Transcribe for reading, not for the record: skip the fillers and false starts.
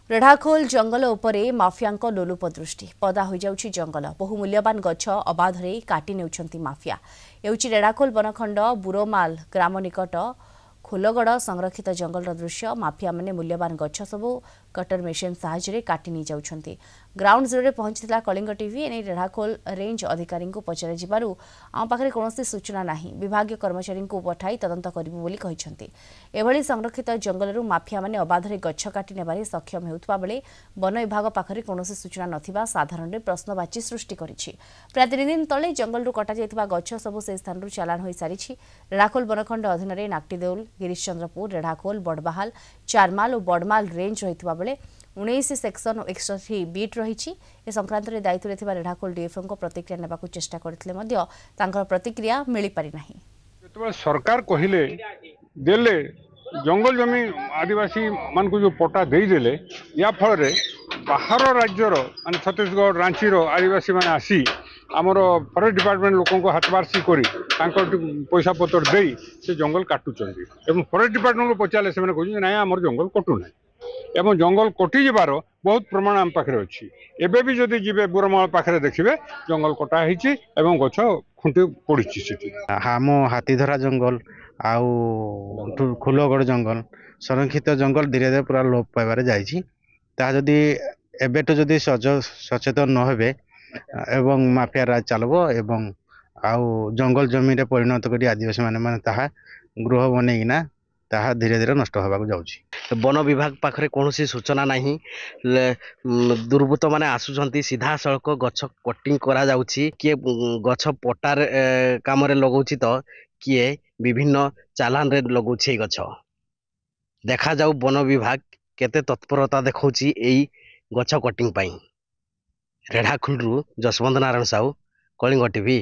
रेढ़ाखोल जंगल उपरे माफिया लोलुप दृष्टि पदा हो जाउछि जंगल बहु मूल्यवान गछ अबाधरे काटी नेउछंती माफिया एउछि रेढ़ाखोल बनखंड बुरोमाल ग्राम निकट खोलगड़ संरक्षित जंगल दृश्य माफिया माने मूल्यवान गछ सबु कटर मेसीन साहाय्य काटी नहीं जाउछंती ग्राउंड जीरो पहुंचता कलिंग टीवी एने रेढ़ाखोल रेंज अधिकारी पचर जिबारु आम पाखरे कोनोसी सूचना नाही विभागीय कर्मचारी को पठाई तदंत करिबु बोली कहिसंती एभली संरक्षित जंगलरू माफिया माने अबाधरे गछ काटी नेबारे सक्षम हेउतबा बेले वन विभाग पाखरे कोनोसी सूचना नथिबा साधारण रे प्रश्नवाची सृष्टि करिछि प्राय 3 दिन तले जंगलरू कटा जायतिबा गछ सबु से स्थानरू चालान होई सारिछि रेढ़ाखोल बनखंड अधीन रे नाक्टिदेउल गिरीशचंद्रपुर रेढ़ाखोल बड़बाहाल चारमाल और बड़माल रेंज रहितबा बेले 19 सेक्शन 61 बीट रही ए संक्रांत में दायित्व रेढ़ाखोल डीएफओ को प्रतिक्रिया नेबाकू चेष्टा करते प्रतिक्रिया मिल पारि नाही जो सरकार कहले देले जंगल जमी आदिवासी मान को जो पट्टा देदेले या फल बाहर राज्यर मान छत्तीसगढ़ रांची आदिवासी मैंने आसी आमर फरेस्ट डिपार्टमेंट लोक हाथबारसी कर पैसा पतर दे से जंगल काटुंट फरेस्ट डिपार्टमेंट को पचारे से कहते ना आम जंगल कटुना एवं जंगल कटिजार बहुत प्रमाण आम पाखे अच्छी एवं भी जदि जी बुरमाल पाखे देखिए जंगल कटाई गछ खुंटी पड़ी आम हाथीधरा जंगल आउ खोलगड़ जंगल संरक्षित जंगल धीरे धीरे पूरा लोप पाइबार जादी एबेटू जदि सचेतन न हेबे एवं माफिया राज चलबो एवं आउ जंगल जमी रे परिणत करी आदिवासी माने ताहा गृह बनैना ताहा धीरे धीरे नष्ट होबाक जाउछि। वन विभाग पाखरे कोनोसी सूचना नाही दुर्बृत्त माने आसुचंती सीधा सड़क गछ कटिंग करा जाउछि किए गछ पटार काम रे लगौछि तो किए विभिन्न चालान रे लगौछि गछ देखा जाऊ वन विभाग केते तत्परता देखौछि एई गछ कटिंग पाई रेढ़ाखोल जसवंत नारायण साहू कलिंग टीवी।